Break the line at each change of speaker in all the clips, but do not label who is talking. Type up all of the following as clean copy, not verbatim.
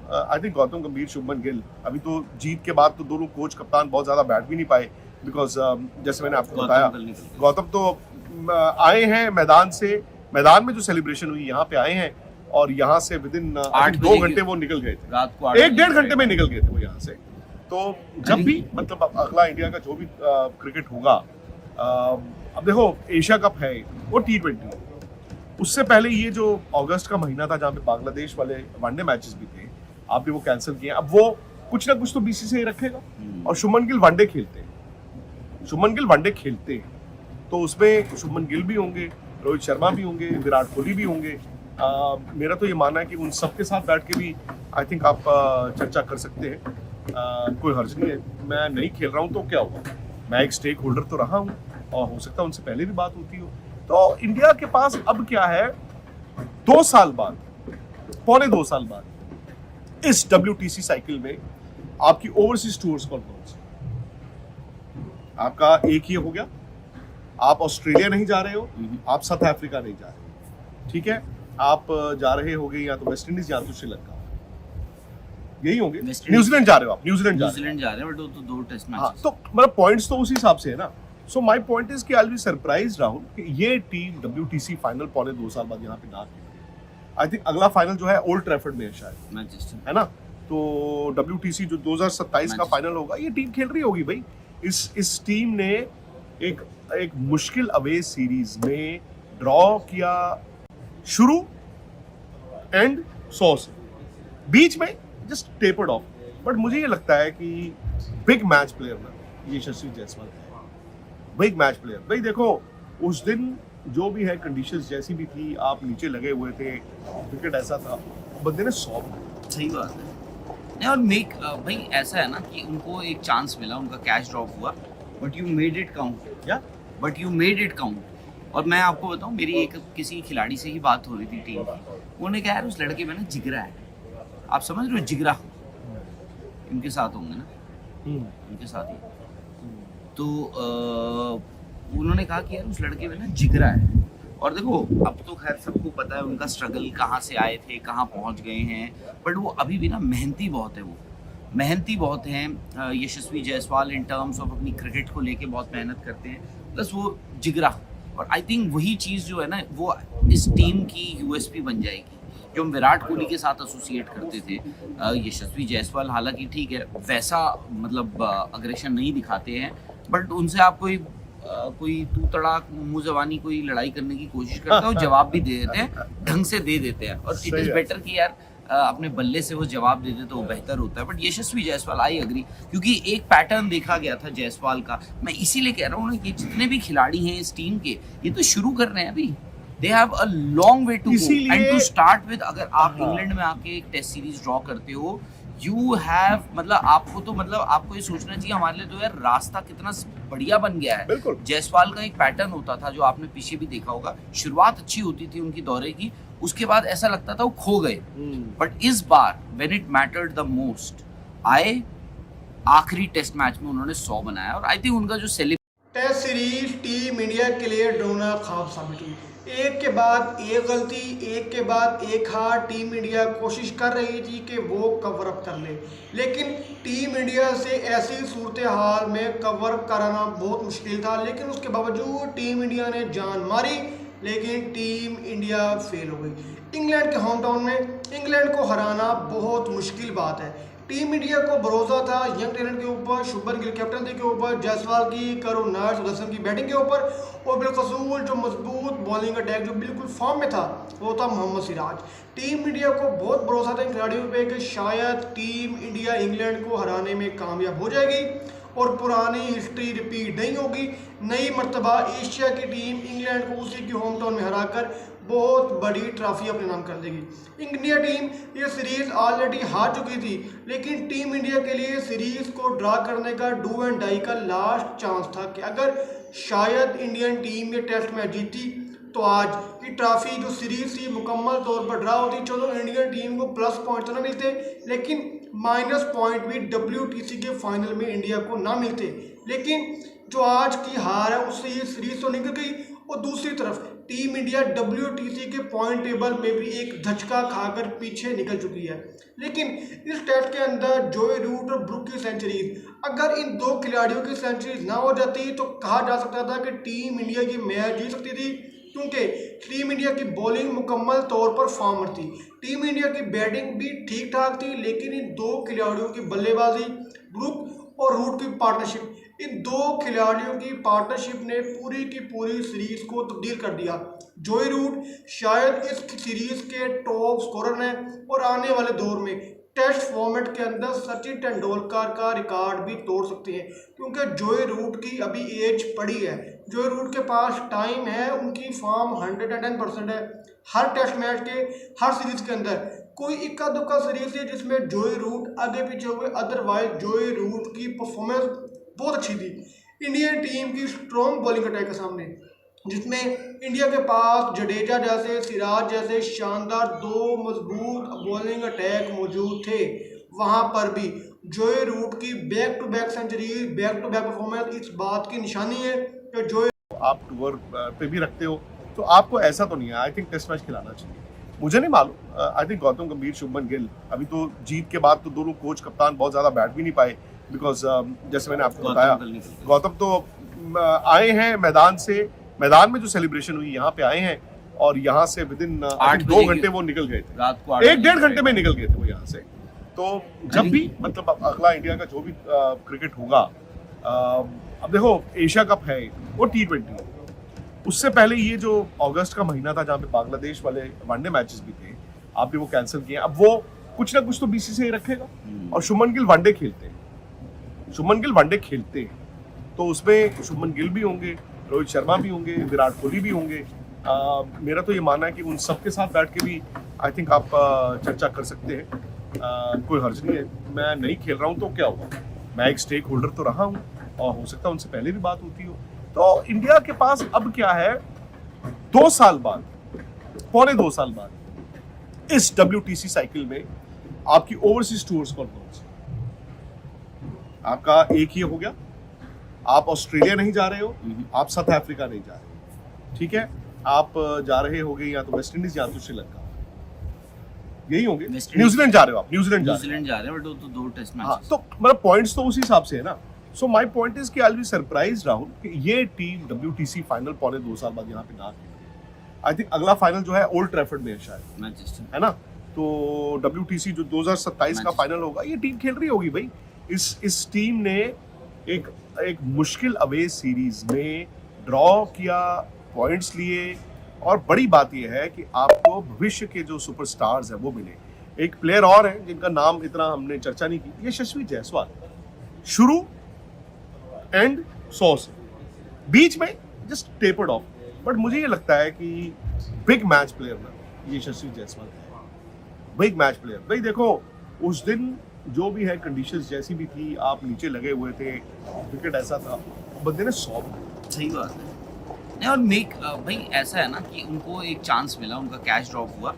I think Gautam गंभीर, शुभमन गिल, अभी तो जीत के बाद तो दोनों कोच कप्तान बहुत ज़्यादा बैठ भी नहीं पाए बिकॉज जैसे मैंने आपको बताया, गौतम तो आए हैं मैदान से, मैदान में जो सेलिब्रेशन हुई यहाँ पे आए हैं और यहाँ से विद इन 2 घंटे वो निकल गए थे,
रात को
1-1.5 घंटे में निकल गए थे वो यहाँ से। तो जब भी मतलब अगला इंडिया का जो भी क्रिकेट होगा, अब देखो एशिया कप है वो T20, उससे पहले ये जो अगस्त का महीना था जहाँ पे बांग्लादेश वाले वनडे मैचेस भी थे, आपने वो कैंसिल किए। अब वो कुछ ना कुछ तो बीसीसीआई रखेगा और शुभमन गिल वनडे खेलते हैं, शुभमन गिल वनडे खेलते हैं, तो उसमें शुभमन गिल भी होंगे, रोहित शर्मा भी होंगे, विराट कोहली भी होंगे। मेरा तो ये मानना है कि उन सबके साथ बैठ के भी आई थिंक आप चर्चा कर सकते हैं, कोई हर्ज नहीं है। मैं नहीं खेल रहा हूँ तो क्या हुआ, मैं एक स्टेक होल्डर तो रहा हूँ और हो सकता है उनसे पहले भी बात होती हो। तो इंडिया के पास अब क्या है, 2 साल बाद, पौने 2 साल बाद इस WTC साइकिल में आपकी ओवरसीज टूर्स कौन कौन सी? आपका एक ही हो गया, आप ऑस्ट्रेलिया नहीं जा रहे हो, आप साउथ अफ्रीका नहीं जा रहे, ठीक है, आप जा रहे होगे या तो वेस्ट इंडीज या तो श्रीलंका, यही होंगे। न्यूजीलैंड जा रहे हो आप, न्यूजीलैंड जा रहे हैं,
बट वो तो 2 टेस्ट मैचेस।
हाँ, तो मतलब पॉइंट्स तो उसी हिसाब से है ना। सो माय पॉइंट इज कि I will be surprised Rahul कि ये टीम WTC फाइनल पौने 2 साल बाद यहाँ पे ना खेले। आई थिंक अगला फाइनल जो है ओल्ड ट्रैफर्ड में है शायद,
मैनचेस्टर,
है ना। तो WTC जो 2027 का फाइनल होगा, ये टीम खेल रही होगी भाई। इस टीम ने एक मुश्किल अवे सीरीज में ड्रॉ किया, शुरू एंड 100 से, बीच में जस्ट टेपर्ड ऑफ, बट मुझे ये लगता है कि बिग मैच प्लेयर ना ये यशस्वी जायसवाल है, बिग मैच प्लेयर। भाई देखो, उस दिन जो भी है कंडीशंस जैसी भी थी, आप नीचे लगे हुए थे, क्रिकेट ऐसा था, बंदे ने 100
सही बात है। नहीं, और भाई ऐसा है ना कि उनको एक चांस मिला, उनका कैश ड्रॉप हुआ, but you made it count,
या
but you made it count. और मैं आपको बताऊं, मेरी एक किसी खिलाड़ी से ही बात हो रही थी टीम की, उन्होंने कहा यार उस लड़के में ना जिगरा है, आप समझ रहे हो, जिगरा इनके साथ होंगे ना, उनके साथ ही, तो उन्होंने कहा कि यार उस लड़के में ना जिगरा है। और देखो, अब तो खैर सबको पता है उनका स्ट्रगल, कहाँ से आए थे, कहाँ पहुँच गए हैं, बट वो अभी भी ना मेहनती बहुत है, वो मेहनती बहुत हैं। यशस्वी जायसवाल इन टर्म्स ऑफ अपनी क्रिकेट को लेके बहुत मेहनत करते हैं, प्लस वो जिगरा, और आई थिंक वही चीज़ जो है ना, वो इस टीम की USP बन जाएगी, जो हम विराट कोहली के साथ एसोसिएट करते थे। यशस्वी जायसवाल हालांकि ठीक है, वैसा मतलब अग्रेशन नहीं दिखाते हैं, बट उनसे आप कोई तू तड़ाक मुंह जबानी कोई लड़ाई करने की कोशिश करता है, और जवाब भी दे देते हैं, ढंग से दे देते हैं, और इट इज़ बेटर कि यार अपने बल्ले से वो जवाब दे दे तो वो बेहतर होता है। But Yashasvi Jaiswal, I agree, क्योंकि एक पैटर्न देखा गया था जायसवाल का। मैं इसीलिए कह रहा हूँ ना कि जितने भी खिलाड़ी हैं इस टीम के, ये तो शुरू कर रहे हैं अभी, they have a long way to go, and to start with, अगर आप इंग्लैंड में आके एक टेस्ट सीरीज ड्रॉ करते हो, यू हैव, मतलब आपको ये सोचना चाहिए हमारे लिए तो यार रास्ता कितना बढ़िया बन गया है। जायसवाल का एक पैटर्न होता था जो आपने पीछे भी देखा होगा, शुरुआत अच्छी होती थी उनकी दौरे की, उसके बाद ऐसा लगता था वो खो गए, बट इस बार when it mattered the most, आए आखिरी टेस्ट मैच में उन्होंने 100 बनाया, और आई थिंक उनका जो
टेस्ट सीरीज टीम इंडिया के लिए डरोना ख्वाब साबित हुई। एक के बाद एक गलती, एक के बाद एक हार, टीम इंडिया कोशिश कर रही थी कि वो कवर अप कर ले, लेकिन टीम इंडिया से ऐसी सूरत हाल में कवर अप कराना बहुत मुश्किल था। लेकिन उसके बावजूद टीम इंडिया ने जान मारी, लेकिन टीम इंडिया फेल हो गई। इंग्लैंड के होम टाउन में इंग्लैंड को हराना बहुत मुश्किल बात है। टीम इंडिया को भरोसा था यंग टैलेंट के ऊपर, शुभमन गिल कैप्टनसी के ऊपर, जायसवाल की, करुण नायर, सुदर्शन की बैटिंग के ऊपर, और बिलखसूल जो मजबूत बॉलिंग अटैक जो बिल्कुल फॉर्म में था वो था मोहम्मद सिराज। टीम इंडिया को बहुत भरोसा था इन खिलाड़ियों पे कि शायद टीम इंडिया इंग्लैंड को हराने में कामयाब हो जाएगी और पुरानी हिस्ट्री रिपीट नहीं होगी। नई मर्तबा एशिया की टीम इंग्लैंड को उसी की होम टाउन में हराकर बहुत बड़ी ट्रॉफी अपने नाम कर देगी। इंडिया टीम ये सीरीज ऑलरेडी हार चुकी थी, लेकिन टीम इंडिया के लिए सीरीज को ड्रा करने का डू एंड डाई का लास्ट चांस था कि अगर शायद इंडियन टीम ये टेस्ट मैच जीती तो आज की ट्रॉफी जो सीरीज थी मुकम्मल तौर पर ड्रा होती। चलो इंडियन टीम को प्लस पॉइंट तो ना मिलते, लेकिन माइनस पॉइंट भी WTC के फाइनल में इंडिया को ना मिलते। लेकिन जो आज की हार है उससे ये सीरीज तो निकल गई, और दूसरी तरफ टीम इंडिया WTC के पॉइंट टेबल में भी एक धचका खाकर पीछे निकल चुकी है। लेकिन इस टेस्ट के अंदर जोई रूट और ब्रुक की सेंचुरीज, अगर इन दो खिलाड़ियों की सेंचुरीज ना हो जाती तो कहा जा सकता था कि टीम इंडिया की मैच जीत सकती थी, क्योंकि टीम इंडिया की बॉलिंग मुकम्मल तौर पर फॉर्म थी। टीम इंडिया की बैटिंग भी ठीक ठाक थी, लेकिन इन दो खिलाड़ियों की बल्लेबाजी, ब्रुक और रूट की पार्टनरशिप, इन दो खिलाड़ियों की पार्टनरशिप ने पूरी की पूरी सीरीज को तब्दील कर दिया। जोई रूट शायद इस सीरीज के टॉप स्कोरर हैं और आने वाले दौर में टेस्ट फॉर्मेट के अंदर सचिन तेंदुलकर का रिकॉर्ड भी तोड़ सकते हैं, क्योंकि जोई रूट की अभी एज पड़ी है। जोई रूट के पास टाइम है, उनकी फॉर्म 110% है। हर टेस्ट मैच के, हर सीरीज के अंदर कोई इक्का दुक्का सीरीज है जिसमें जोई रूट आगे पीछे हुए, अदरवाइज जोई रूट की परफॉर्मेंस बहुत अच्छी थी इंडियन टीम की स्ट्रॉन्ग बॉलिंग अटैक के सामने, जिसमें इंडिया के पास जडेजा जैसे, सिराज जैसे शानदार दो मजबूत बॉलिंग अटैक मौजूद थे। वहां पर भी जोई रूट की back to back century, back to back performance इस बात की निशानी है कि जोई
आप टूर पे भी रखते हो तो आपको ऐसा तो नहीं है। आई थिंक टेस्ट मैच खिलाना चाहिए। मुझे नहीं मालूम, आई थिंक गौतम गंभीर, शुभमन गिल, अभी तो जीत के बाद तो दोनों कोच कप्तान बहुत ज़्यादा बैठ भी नहीं पाए, बिकॉज जैसे मैंने आपको बताया, गौतम तो आए हैं मैदान से, मैदान में जो सेलिब्रेशन हुई यहाँ पे आए हैं और यहाँ से विद इन 2 घंटे वो निकल गए थे,
रात को
1-1.5 घंटे में निकल गए थे वो यहाँ से। तो जब भी मतलब अगला इंडिया का जो भी क्रिकेट होगा, अब देखो एशिया कप है वो T20, उससे पहले ये जो अगस्त का महीना था जहाँ पे बांग्लादेश वाले वनडे मैचेस भी थे, आपने वो कैंसिल किए। अब वो कुछ ना कुछ तो BCCI रखेगा और शुभमन गिल वनडे खेलते हैं, शुभमन गिल वनडे खेलते हैं, तो उसमें शुभमन गिल भी होंगे, रोहित शर्मा भी होंगे, विराट कोहली भी होंगे। मेरा तो ये मानना है कि उन सबके साथ बैठ के भी आई थिंक आप चर्चा कर सकते हैं, कोई हर्ज नहीं है। मैं नहीं खेल रहा हूँ तो क्या हुआ, मैं एक स्टेक होल्डर तो रहा हूँ और हो सकता है उनसे पहले भी बात होती हो। तो इंडिया के पास अब क्या है, 2 साल बाद, पौने 2 साल बाद इस WTC साइकिल में आपकी ओवरसीज टूर्स कौन कौन सी? आपका एक ही हो गया, आप ऑस्ट्रेलिया नहीं जा रहे हो, आप साउथ अफ्रीका नहीं जा रहे, ठीक है, आप जा रहे होगे या तो वेस्ट इंडीज या तो श्रीलंका, यही होंगे। न्यूजीलैंड जा रहे हो आप, न्यूजीलैंड
जा रहे हैं, बट वो तो 2 टेस्ट मैच।
हाँ, तो मतलब पॉइंट्स तो उसी हिसाब से है ना। सो माय पॉइंट इज कि I will be surprised Rahul कि ये टीम WTC फाइनल पौने 2 साल बाद यहाँ पे ना खेले। आई थिंक अगला फाइनल जो है ओल्ड ट्रैफर्ड में है शायद,
मैनचेस्टर,
है ना। तो WTC जो 2027 का फाइनल होगा, ये टीम खेल रही होगी भाई। इस टीम ने एक मुश्किल अवे सीरीज में ड्रॉ किया, पॉइंट्स लिए, और बड़ी बात यह है कि आपको भविष्य के जो सुपरस्टार्स हैं वो मिले। एक प्लेयर और है जिनका नाम इतना हमने चर्चा नहीं की, यशस्वी जायसवाल। शुरू एंड 100 से बीच में जस्ट टेपर्ड ऑफ, बट मुझे ये लगता है कि बिग मैच प्लेयर ना ये यशस्वी जायसवाल है, बिग मैच प्लेयर। भाई देखो उस दिन जो भी है कंडीशंस जैसी भी थी, आप नीचे लगे हुए थे, विकेट ऐसा था, बंदे ने 100।
सही बात है। नहीं, और भाई ऐसा है ना कि उनको एक चांस मिला, उनका कैच ड्रॉप हुआ,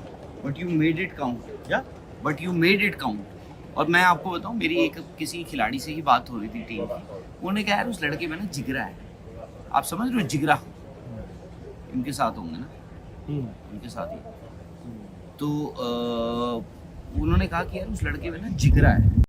but you made it count,
या
but you made it count. और मैं आपको बताऊं, मेरी एक किसी खिलाड़ी से ही बात हो रही थी टीम की, उन्होंने कहा यार उस लड़के में ना जिगरा है, आप समझ रहे हो, जिगरा। इनके साथ होंगे ना, उनके साथ ही, तो उन्होंने कहा कि यार उस लड़के में ना जिगरा है।